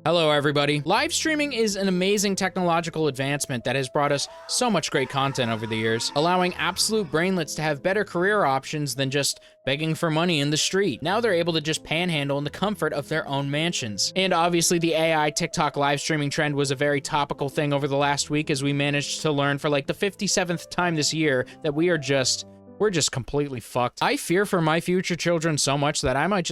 Hello everybody. Live streaming is an amazing technological advancement that has brought us so much great content over the years, allowing absolute brainlets to have better career options than just begging for money in the street. Now they're able to just panhandle in the comfort of their own mansions. And obviously the AI TikTok live streaming trend was a very topical thing over the last week, as we managed to learn for like the 57th time this year that we're just completely fucked. I fear for my future children so much that I might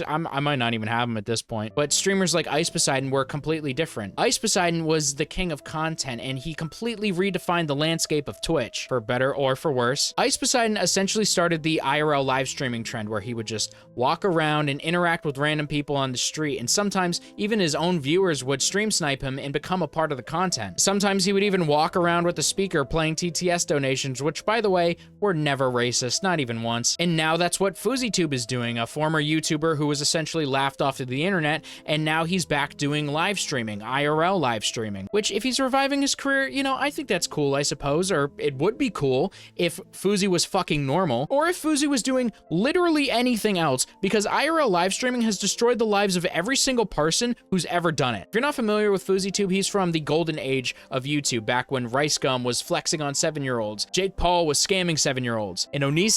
not even have them at this point. But streamers like Ice Poseidon were completely different. Ice Poseidon was the king of content, and he completely redefined the landscape of Twitch, for better or for worse. Ice Poseidon essentially started the IRL live streaming trend, where he would just walk around and interact with random people on the street, and sometimes even his own viewers would stream snipe him and become a part of the content. Sometimes he would even walk around with a speaker playing TTS donations, which, by the way, were never racist. Not even once. And now that's what FouseyTUBE is doing, a former YouTuber who was essentially laughed off of the internet, and now he's back doing live streaming, IRL live streaming, which if he's reviving his career, you know, I think that's cool, I suppose, or it would be cool if Fousey was fucking normal, or if Fousey was doing literally anything else, because IRL live streaming has destroyed the lives of every single person who's ever done it. If you're not familiar with FouseyTUBE, he's from the golden age of YouTube, back when Rice Gum was flexing on 7-year-olds, Jake Paul was scamming 7-year-olds, and Onision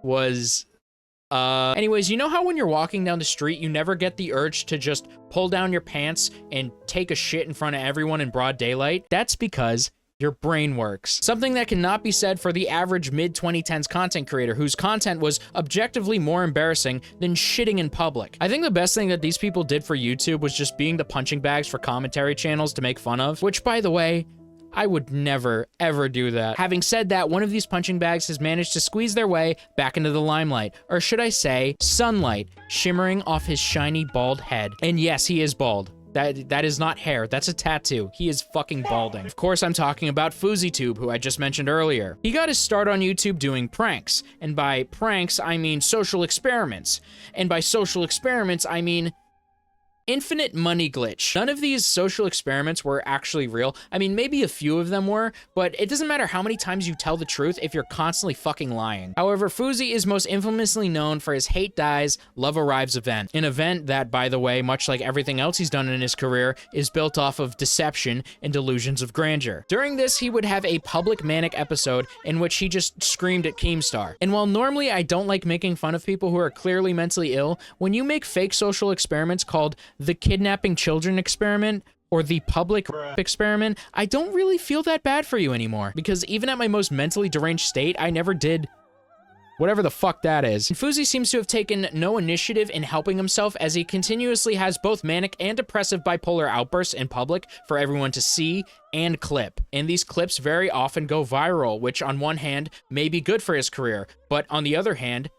was anyways, you know how when you're walking down the street you never get the urge to just pull down your pants and take a shit in front of everyone in broad daylight? That's because your brain works. Something that cannot be said for the average mid-2010s content creator whose content was objectively more embarrassing than shitting in public. I think the best thing that these people did for YouTube was just being the punching bags for commentary channels to make fun of, which, by the way, I would never, ever do that. Having said that, one of these punching bags has managed to squeeze their way back into the limelight, or should I say, sunlight, shimmering off his shiny bald head. And yes, he is bald. That is not hair, that's a tattoo. He is fucking balding. Of course, I'm talking about FouseyTUBE, who I just mentioned earlier. He got his start on YouTube doing pranks, and by pranks, I mean social experiments. And by social experiments, I mean infinite money glitch. None of these social experiments were actually real. I mean, maybe a few of them were, but it doesn't matter how many times you tell the truth if you're constantly fucking lying. However, Fousey is most infamously known for his Hate Dies, Love Arrives event. An event that, by the way, much like everything else he's done in his career, is built off of deception and delusions of grandeur. During this, he would have a public manic episode in which he just screamed at Keemstar. And while normally I don't like making fun of people who are clearly mentally ill, when you make fake social experiments called the kidnapping children experiment or the public experiment, I don't really feel that bad for you anymore, because even at my most mentally deranged state, I never did whatever the fuck that is. And Fousey seems to have taken no initiative in helping himself, as he continuously has both manic and depressive bipolar outbursts in public for everyone to see and clip. And these clips very often go viral, which on one hand may be good for his career, but on the other hand,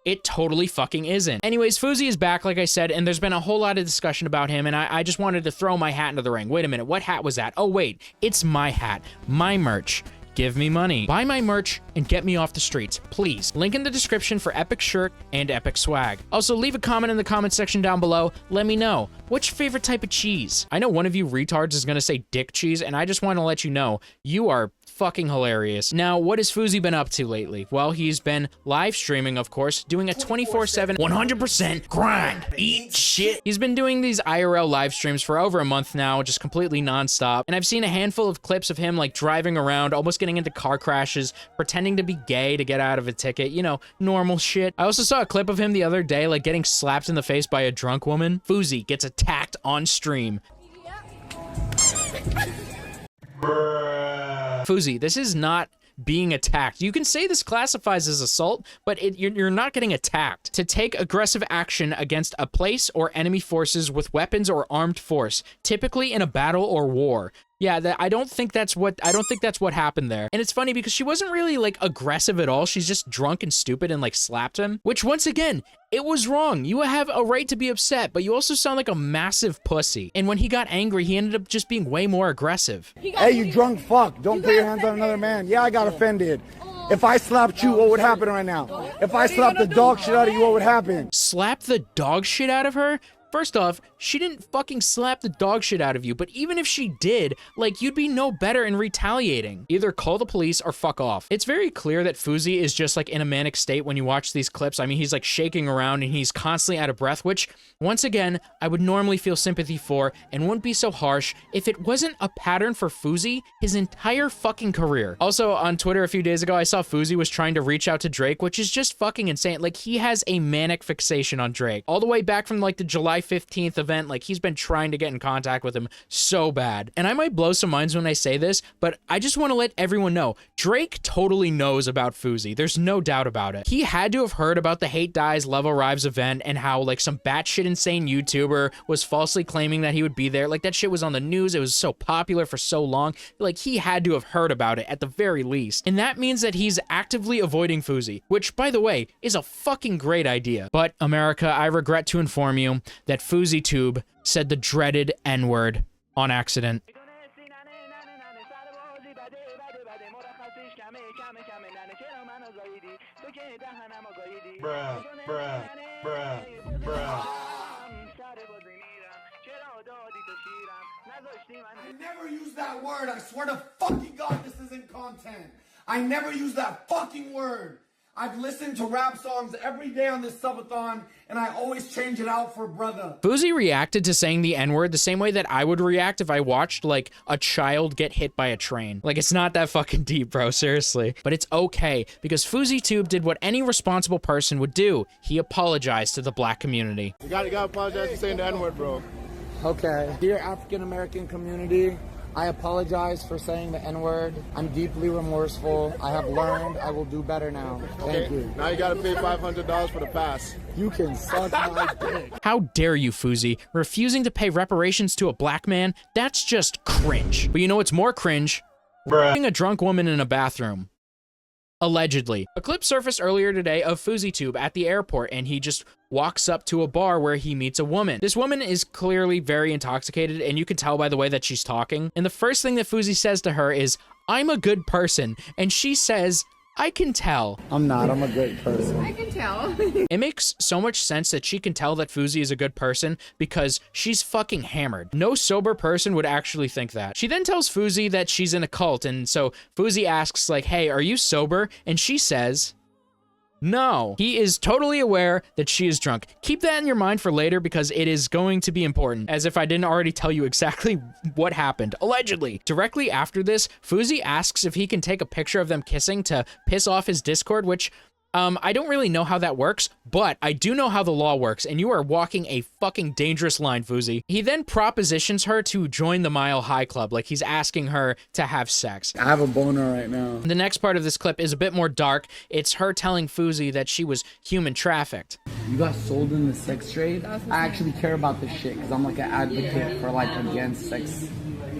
it totally fucking isn't. Anyways, Fousey is back, like I said, and there's been a whole lot of discussion about him, and I just wanted to throw my hat into the ring. Wait a minute, what hat was that? Oh wait, it's my hat, my merch. Give me money. Buy my merch and get me off the streets, please. Link in the description for epic shirt and epic swag. Also, leave a comment in the comment section down below. Let me know, what's your favorite type of cheese? I know one of you retards is gonna say dick cheese, and I just want to let you know, you are fucking hilarious. Now, what has Fousey been up to lately? Well, he's been live streaming, of course, doing a 24/7, 100% grind, eat shit. He's been doing these IRL live streams for over a month now, just completely nonstop. And I've seen a handful of clips of him like driving around, almost getting into car crashes, pretending to be gay to get out of a ticket, you know, normal shit. I also saw a clip of him the other day, like getting slapped in the face by a drunk woman. Fousey gets attacked on stream. Fousey, this is not being attacked. You can say this classifies as assault, but you're not getting attacked. To take aggressive action against a place or enemy forces with weapons or armed force, typically in a battle or war. Yeah, I don't think that's what happened there. And it's funny because she wasn't really like aggressive at all. She's just drunk and stupid and like slapped him, which once again, it was wrong. You have a right to be upset, but you also sound like a massive pussy. And when he got angry, he ended up just being way more aggressive. Hey, you drunk fuck. Don't put your hands on another man. Yeah, I got offended. If I slapped you, what would happen right now? If I slapped the dog shit out of you, what would happen? Slap the dog shit out of her? First off, she didn't fucking slap the dog shit out of you, but even if she did, like, you'd be no better in retaliating. Either call the police or fuck off. It's very clear that Fousey is just like in a manic state when you watch these clips. I mean, he's like shaking around and he's constantly out of breath, which, once again, I would normally feel sympathy for and wouldn't be so harsh if it wasn't a pattern for Fousey his entire fucking career. Also, on Twitter a few days ago, I saw Fousey was trying to reach out to Drake, which is just fucking insane. Like, he has a manic fixation on Drake. All the way back from like the July 15th event, like, he's been trying to get in contact with him so bad. And I might blow some minds when I say this, but I just want to let everyone know, Drake totally knows about Fousey. There's no doubt about it. He had to have heard about the Hate Dies Love Arrives event and how like some batshit insane YouTuber was falsely claiming that he would be there. Like, that shit was on the news. It was so popular for so long. Like, he had to have heard about it at the very least. And that means that he's actively avoiding Fousey, which, by the way, is a fucking great idea. But America, I regret to inform you that FouseyTUBE said the dreaded N-word on accident. Bruh, bruh, bruh, bruh. I never use that word. I swear to fucking God, this isn't content. I never use that fucking word. I've listened to rap songs every day on this subathon, and I always change it out for brother. Fousey reacted to saying the N-word the same way that I would react if I watched, like, a child get hit by a train. Like, it's not that fucking deep, bro, seriously. But it's okay, because FouseyTUBE did what any responsible person would do. He apologized to the black community. You gotta apologize for saying the N-word, bro. Okay. Dear African-American community, I apologize for saying the N-word. I'm deeply remorseful. I have learned. I will do better now. Thank you. Now you gotta pay $500 for the pass. You can suck my dick. How dare you, Fousey? Refusing to pay reparations to a black man? That's just cringe. But you know what's more cringe? Being a drunk woman in a bathroom. Allegedly. A clip surfaced earlier today of FouseyTUBE at the airport, and he just walks up to a bar where he meets a woman. This woman is clearly very intoxicated, and you can tell by the way that she's talking. And the first thing that Fousey says to her is, "I'm a good person." And she says, "I can tell." I'm not. I'm a good person. I can tell. It makes so much sense that she can tell that Fousey is a good person because she's fucking hammered. No sober person would actually think that. She then tells Fousey that she's in a cult, and so Fousey asks, like, "Hey, are you sober?" And she says, no. He is totally aware that she is drunk. Keep that in your mind for later because it is going to be important, as if I didn't already tell you exactly what happened, allegedly. Directly after this, Fousey asks if he can take a picture of them kissing to piss off his Discord, which, I don't really know how that works, but I do know how the law works, and you are walking a fucking dangerous line, Fousey. He then propositions her to join the Mile High Club, like he's asking her to have sex. I have a boner right now. The next part of this clip is a bit more dark. It's her telling Fousey that she was human trafficked. You got sold in the sex trade? I actually care about this shit because I'm like an advocate for like against sex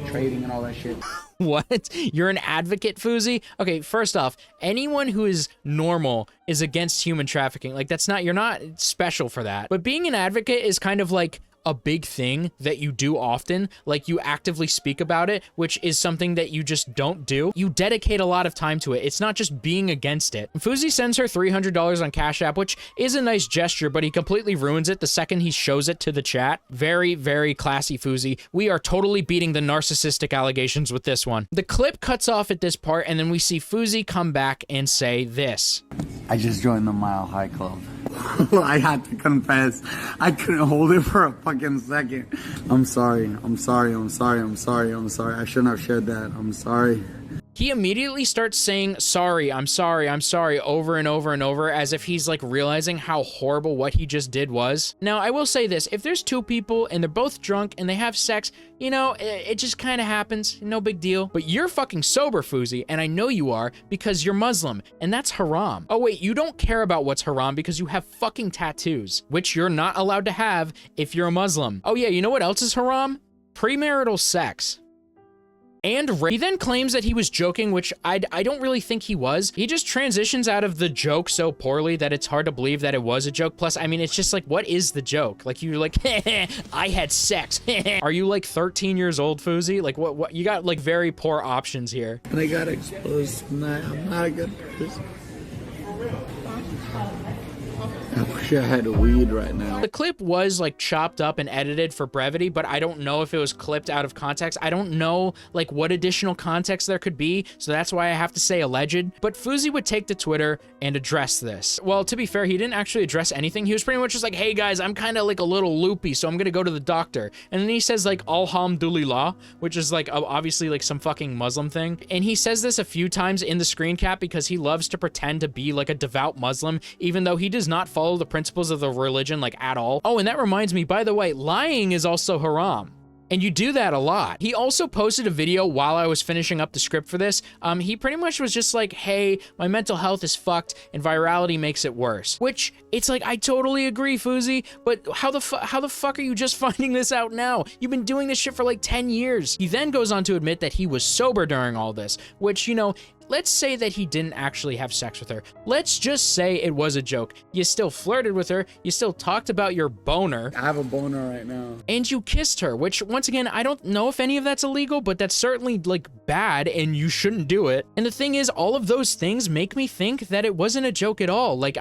trading and all that shit. What? You're an advocate, Fousey? Okay, first off, anyone who is normal is against human trafficking. Like, that's not, you're not special for that. But being an advocate is kind of like a big thing that you do often. Like, you actively speak about it, which is something that you just don't do. You dedicate a lot of time to it. It's not just being against it. Fousey sends her $300 on Cash App, which is a nice gesture, but he completely ruins it the second he shows it to the chat. Very, very classy, Fousey. We are totally beating the narcissistic allegations with this one. The clip cuts off at this part, and then we see Fousey come back and say this. I just joined the Mile High Club. I had to confess. I couldn't hold it for a fucking second. I'm sorry. I'm sorry. I'm sorry. I'm sorry. I'm sorry. I shouldn't have shared that. I'm sorry. He immediately starts saying, sorry, I'm sorry, I'm sorry, over and over and over, as if he's like realizing how horrible what he just did was. Now, I will say this, if there's two people and they're both drunk and they have sex, you know, it just kind of happens, no big deal. But you're fucking sober, Fousey, and I know you are because you're Muslim, and that's haram. Oh wait, you don't care about what's haram because you have fucking tattoos, which you're not allowed to have if you're a Muslim. Oh yeah, you know what else is haram? Premarital sex. And rape. He then claims that he was joking, which I don't really think he was. He just transitions out of the joke so poorly that it's hard to believe that it was a joke. Plus, I mean, it's just like, what is the joke? Like, you're like, I had sex. Are you like 13 years old, Fousey? Like, what? You got like very poor options here. And I got exposed. I'm not a good person. I wish I had a weed right now. The clip was like chopped up and edited for brevity, but I don't know if it was clipped out of context. I don't know like what additional context there could be, so that's why I have to say alleged. But Fousey would take to Twitter and address this. Well, to be fair, he didn't actually address anything. He was pretty much just like, hey guys, I'm kind of like a little loopy, so I'm gonna go to the doctor. And then he says like, alhamdulillah, which is like obviously like some fucking Muslim thing. And he says this a few times in the screen cap because he loves to pretend to be like a devout Muslim, even though he does not follow the principles of the religion like at all. Oh, and that reminds me, by the way, lying is also haram. And you do that a lot. He also posted a video while I was finishing up the script for this. He pretty much was just like, hey, my mental health is fucked and virality makes it worse. Which, it's like, I totally agree, Fousey, but how the fuck are you just finding this out now? You've been doing this shit for like 10 years. He then goes on to admit that he was sober during all this, which, you know, let's say that he didn't actually have sex with her. Let's just say it was a joke. You still flirted with her. You still talked about your boner. I have a boner right now. And you kissed her, which once again, I don't know if any of that's illegal, but that's certainly like bad and you shouldn't do it. And the thing is, all of those things make me think that it wasn't a joke at all. Like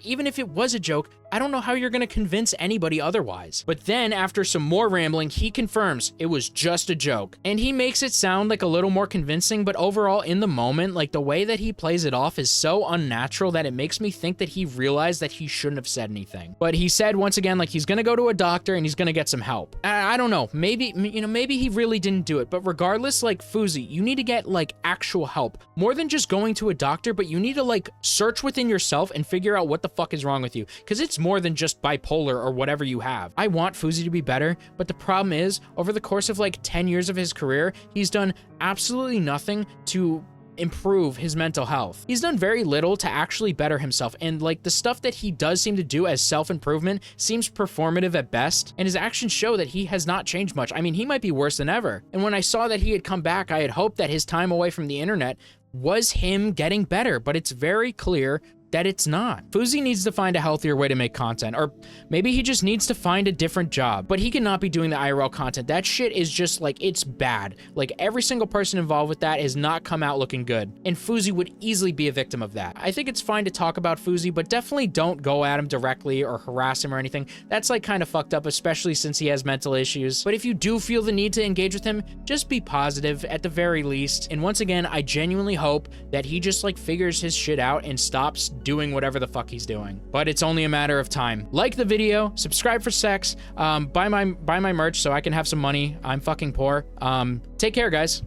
even if it was a joke, I don't know how you're gonna convince anybody otherwise. But then after some more rambling, he confirms it was just a joke. And he makes it sound like a little more convincing, but overall in the moment, like the way that he plays it off is so unnatural that it makes me think that he realized that he shouldn't have said anything. But he said once again, like he's gonna go to a doctor and he's gonna get some help. I don't know, maybe, you know, maybe he really didn't do it, but regardless, like Fousey, you need to get like actual help. More than just going to a doctor, but you need to like search within yourself and figure out what the fuck is wrong with you. Cause it's more than just bipolar or whatever you have. I want Fousey to be better, but the problem is, over the course of like 10 years of his career, he's done absolutely nothing to improve his mental health. He's done very little to actually better himself, and like the stuff that he does seem to do as self-improvement seems performative at best, and his actions show that he has not changed much. I mean, he might be worse than ever. And when I saw that he had come back, I had hoped that his time away from the internet was him getting better, but it's very clear that it's not. Fousey needs to find a healthier way to make content, or maybe he just needs to find a different job, but he cannot be doing the IRL content. That shit is just like, it's bad. Like every single person involved with that has not come out looking good, and Fousey would easily be a victim of that. I think it's fine to talk about Fousey, but definitely don't go at him directly or harass him or anything. That's like kind of fucked up, especially since he has mental issues. But if you do feel the need to engage with him, just be positive at the very least. And once again, I genuinely hope that he just like figures his shit out and stops doing whatever the fuck he's doing. But it's only a matter of time. Like the video, subscribe for sex, buy my merch so I can have some money. I'm fucking poor. Take care, guys.